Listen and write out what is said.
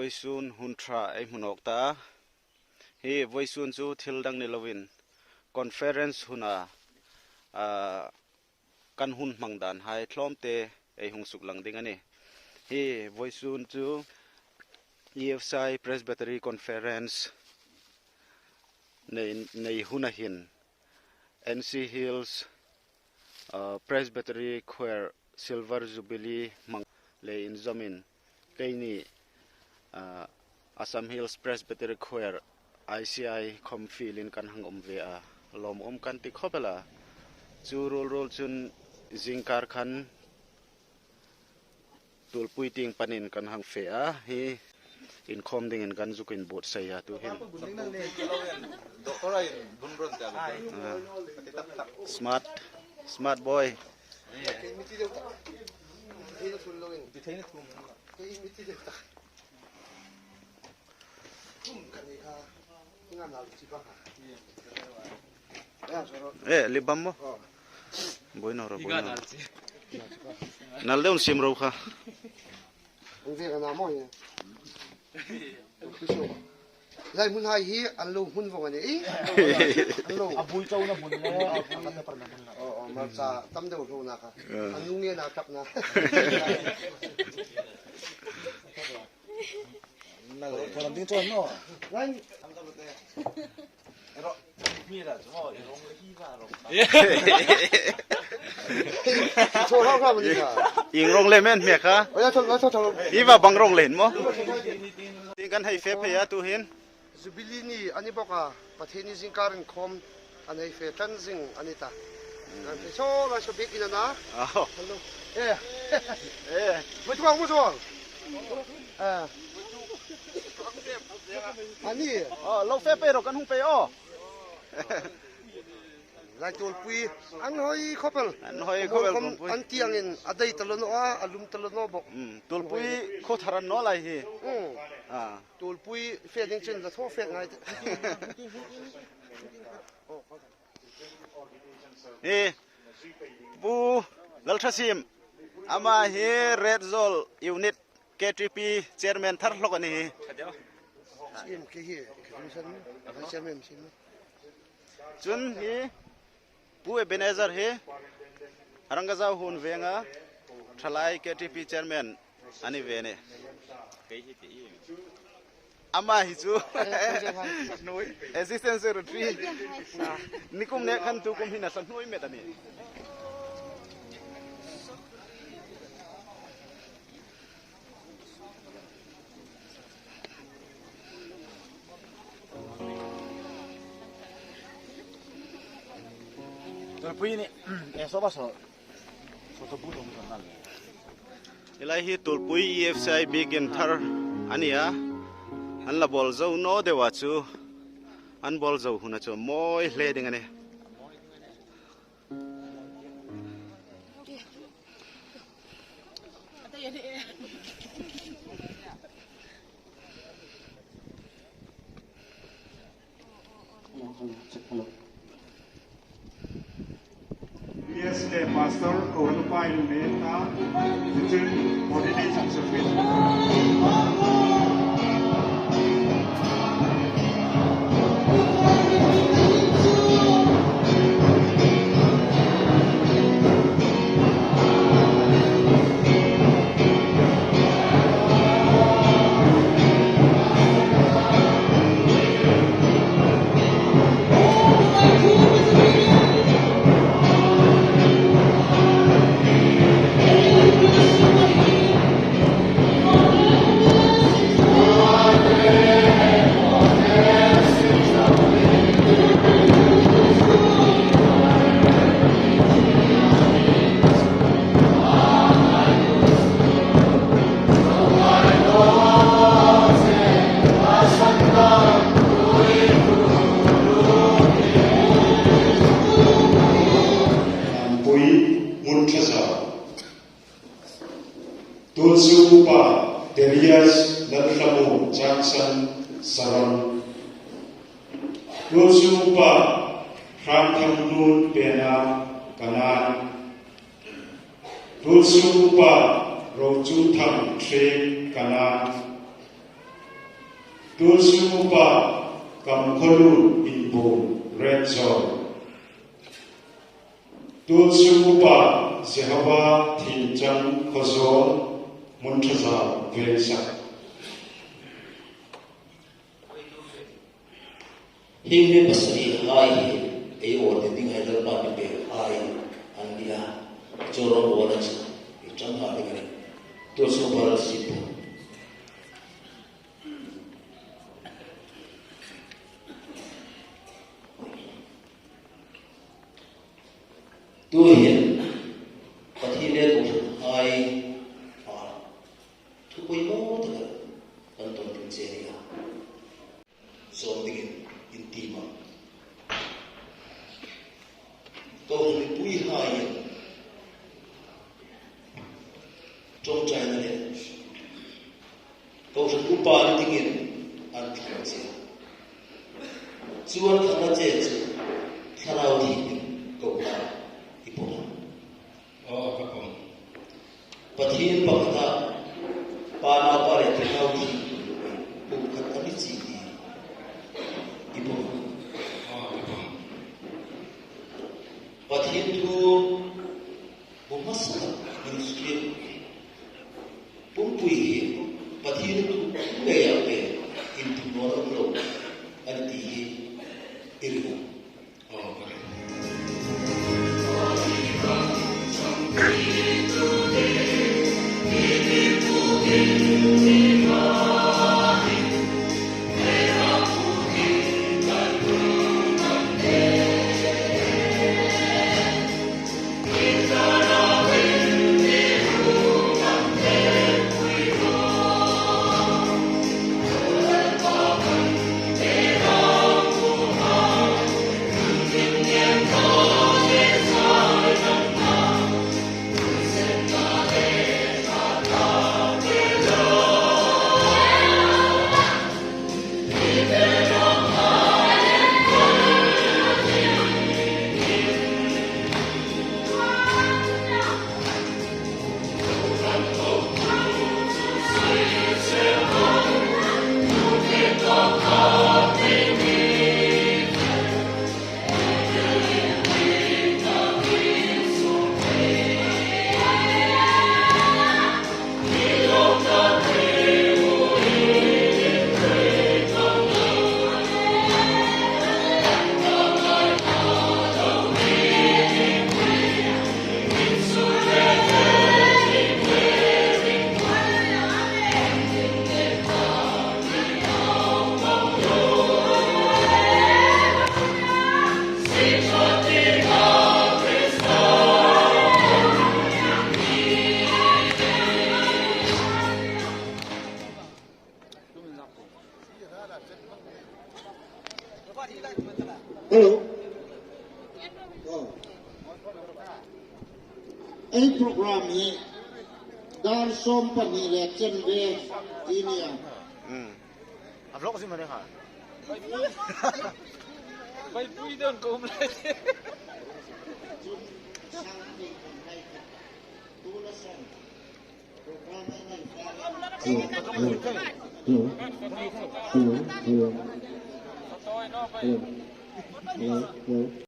voisun huntra ai munok ta hi voisun chu thil dang ni lovin conference huna kan hun mangdan hai thlom te ei hung suk lang ding ani hi voisun chu EFSI Presbytery Conference nei huna hin NC Hills Presbytery Choir Silver Jubilee mang le in zamin keini Assam Hills Presbytery Choir ICI khom filin kan hang ve a lom kan ti khopela chu rol chun jingkar khan tulpui ting panin kan hang fe a hi in khom ding in kan zukin bot saya tu hin smart boy libam mo boy no ro boy no nal deun sim ro kha lai mun hai hi an lo hun vong ani an lo abui chau na mun le akan na par na mun ma cha tam de ro na ka an nu nge na kap na na ko lam ding chon no lai tam da te ro mi ra jo rong le hi ba ro cho lao ka mun ka ing rong le men me kha oya cho hi ba bang rong len mo ting kan hai fe phe ya tu hin Jubilee ni ani boka patheni jingkarin khom anei fe tan jing anita an pe so la so big ina na hello mo tuang ani lo fe pe ro kan hung pe o lai tol pui an hoi khopel an tiang in adai talono a alum talono bok tol pui kho tharan no lai hi tol pui fe ding chen da tho fe ngai bu lalthasim ama hi red zol unit KTP chairman thar lokani hi sim ke hi chairman sim chun hi pu Ebenezer he harangazau hun venga thalai KTP chairman ani vene ama hi chu assistant secretary nikum ne khan tu kum hina sanoi metani Tulpui ni eso ba so bu dong nal ilahi tulpui EFCI begin thar ania an la bol zo no dewa chu an bol zo huna chu moi hle ding ane Yes, the pastor qualified meta within ordination service. Tulsupa Darius Lalkamu Jackson Saron Tulsupa Ramthamnut Pena Kanan Tulsupa Roju Tham Tre Kanan Tulsupa Kamkolu Inbu Red Zone. Tulsupa Zehaba Tinjang Kozol Muntaza Velsa. Hingga pasri hai, ayo orang tinggal dalam batu be hai, anda corong orang sih, jangan ada ni, terus kepala situ. Tu hian, pati le tu hai, tu koi mau tu kan, anton tu jeria, so dingin. Intima. Kau ni pui hai, trong trai na le. Kau sen upa ni tingin, antar sia. Suan kana je, karau di kau dah ipona. Oh, kapong. Pathin pakata, pana pare karau di, bukan kami sih. Ibu, pathin tu bumasak manusia, pumpui pathin tu gaya pe, itu orang lo, anti ilmu. Oh, Hello. Any program ni, dar som pani election be ini yang. Upload sih mana ha? Bay pui don ko umlay. Hello.